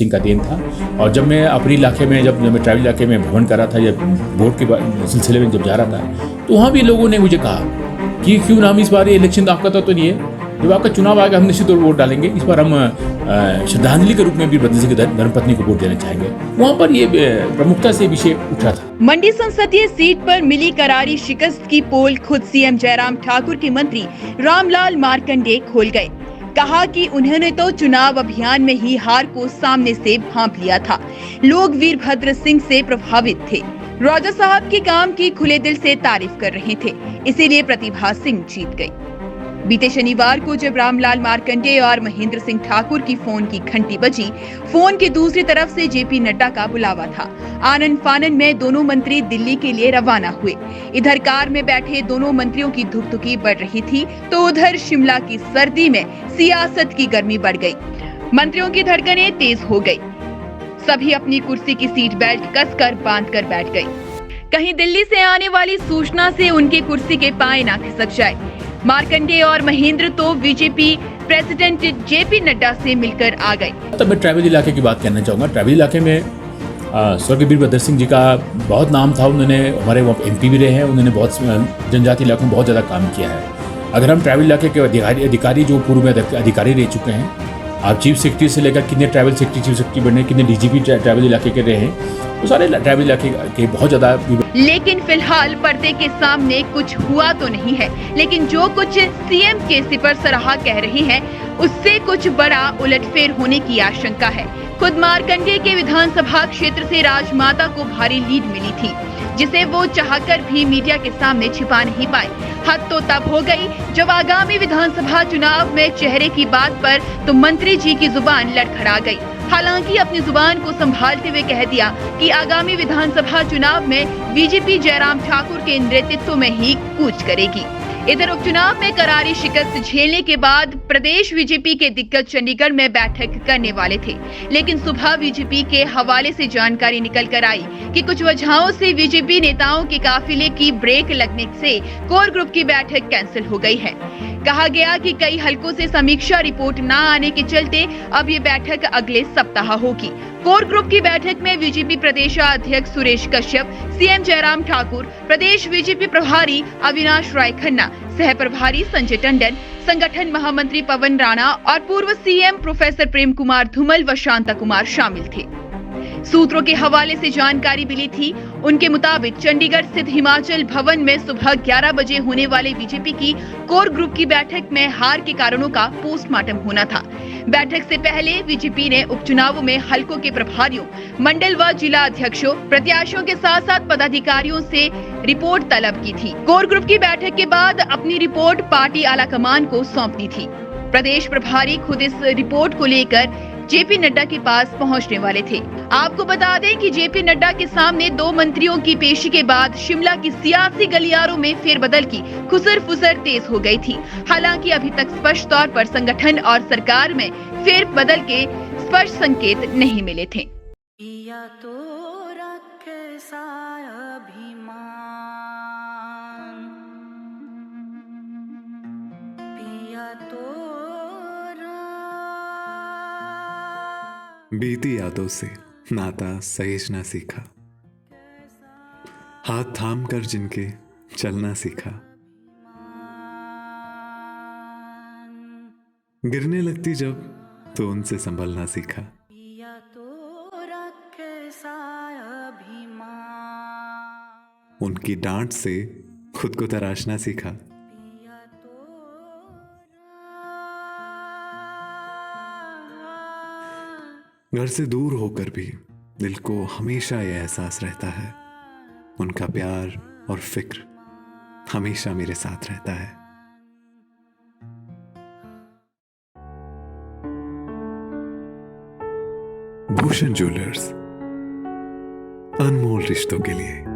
सिंह का देन था। और जब मैं अपने इलाके में जब मैं ट्राइबल इलाके में भ्रमण कर रहा था या वोट के सिलसिले में जब जा रहा था, तो वहाँ भी लोगों ने मुझे कहा कि क्यों ना हम इस बार ये इलेक्शन तो आपका तो नहीं है, जब आपका चुनाव आएगा हम निश्चित तौर पर वोट डालेंगे, इस बार हम श्रद्धांजलि के रूप में वीरभद्र सिंह की धर्मपत्नी को वोट देना चाहेंगे। वहाँ पर ये प्रमुखता से विषय उठा था। मंडी संसदीय सीट पर मिली करारी शिकस्त की पोल खुद सीएम जयराम ठाकुर के मंत्री रामलाल मार्कंडे खोल गए। कहा कि उन्होंने तो चुनाव अभियान में ही हार को सामने से भांप लिया था। लोग वीरभद्र सिंह से प्रभावित थे। राजा साहब के काम की खुले दिल से तारीफ कर रहे थे, इसीलिए प्रतिभा सिंह जीत गई। बीते शनिवार को जब रामलाल मार्कंडे और महेंद्र सिंह ठाकुर की फोन की घंटी बजी, फोन की दूसरी तरफ से जेपी नड्डा का बुलावा था। आनन फानन में दोनों मंत्री दिल्ली के लिए रवाना हुए। इधर कार में बैठे दोनों मंत्रियों की धुकधुकी बढ़ रही थी, तो उधर शिमला की सर्दी में सियासत की गर्मी बढ़ गई। मंत्रियों की धड़कनें तेज हो गई। सभी अपनी कुर्सी की सीट बेल्ट कसकर बांधकर बैठ गए। कहीं दिल्ली से आने वाली सूचना से उनके कुर्सी के पाए ना खिसक जाए। मार्कंडे और महेंद्र तो बीजेपी प्रेसिडेंट जेपी नड्डा से मिलकर आ गए। तब मैं ट्राइबल इलाके की बात कहना चाहूँगा। ट्राइबल इलाके में स्वर्गीय वीरभद्र सिंह जी का बहुत नाम था। उन्होंने हमारे वहाँ एमपी भी रहे हैं। उन्होंने बहुत जनजाति इलाकों में बहुत ज़्यादा काम किया है। अगर हम ट्राइबल इलाके के अधिकारी जो पूर्व में अधिकारी रह चुके हैं, आप चीफ सेक्रेटरी से लेकर कितने ट्राइबल सेक्रेटरी चीफ सेक्रेटरी बने, कितने डीजीपी ट्राइबल इलाके के रहे हैं, वो सारे ट्राइबल इलाके के बहुत ज़्यादा। लेकिन फिलहाल पर्दे के सामने कुछ हुआ तो नहीं है, लेकिन जो कुछ सीएम के सिपर सराहा कह रहे हैं उससे कुछ बड़ा उलटफेर होने की आशंका है। खुद मार्कंडे के विधानसभा क्षेत्र से राजमाता को भारी लीड मिली थी, जिसे वो चाहकर भी मीडिया के सामने छिपा नहीं पाए। हद तो तब हो गई जब आगामी विधानसभा चुनाव में चेहरे की बात पर तो मंत्री जी की जुबान लड़खड़ा गई। हालांकि अपनी जुबान को संभालते हुए कह दिया कि आगामी विधानसभा चुनाव में बीजेपी जयराम ठाकुर के नेतृत्व में ही कूच करेगी। इधर उपचुनाव में करारी शिकस्त झेलने के बाद प्रदेश बीजेपी के दिग्गज चंडीगढ़ में बैठक करने वाले थे, लेकिन सुबह बीजेपी के हवाले से जानकारी निकल कर आई कि कुछ वजहों से बीजेपी नेताओं के काफिले की ब्रेक लगने से कोर ग्रुप की बैठक कैंसिल हो गई है। कहा गया कि कई हलकों से समीक्षा रिपोर्ट न आने के चलते अब ये बैठक अगले सप्ताह होगी। कोर ग्रुप की बैठक में बीजेपी प्रदेश अध्यक्ष सुरेश कश्यप, सीएम जयराम ठाकुर, प्रदेश बीजेपी प्रभारी अविनाश राय खन्ना, सह प्रभारी संजय टंडन, संगठन महामंत्री पवन राणा और पूर्व सीएम प्रोफेसर प्रेम कुमार धूमल व शांता कुमार शामिल थे। सूत्रों के हवाले से जानकारी मिली थी, उनके मुताबिक चंडीगढ़ स्थित हिमाचल भवन में सुबह 11 बजे होने वाले बीजेपी की कोर ग्रुप की बैठक में हार के कारणों का पोस्टमार्टम होना था। बैठक से पहले बीजेपी ने उपचुनावों में हलकों के प्रभारियों, मंडल व जिला अध्यक्षों, प्रत्याशियों के साथ साथ पदाधिकारियों से रिपोर्ट तलब की थी। कोर ग्रुप की बैठक के बाद अपनी रिपोर्ट पार्टी आलाकमान को सौंपनी थी। प्रदेश प्रभारी खुद इस रिपोर्ट को लेकर जेपी नड्डा के पास पहुंचने वाले थे। आपको बता दें कि जेपी नड्डा के सामने दो मंत्रियों की पेशी के बाद शिमला की सियासी गलियारों में फेरबदल की खुसर फुसर तेज हो गई थी। हालांकि अभी तक स्पष्ट तौर पर संगठन और सरकार में फेरबदल के स्पष्ट संकेत नहीं मिले थे। बीती यादों से नाता सहेजना सीखा, हाथ थाम कर जिनके चलना सीखा, गिरने लगती जब तो उनसे संभलना सीखा। उनकी डांट से खुद को तराशना सीखा। घर से दूर होकर भी दिल को हमेशा यह एहसास रहता है, उनका प्यार और फिक्र हमेशा मेरे साथ रहता है। भूषण ज्वेलर्स, अनमोल रिश्तों के लिए।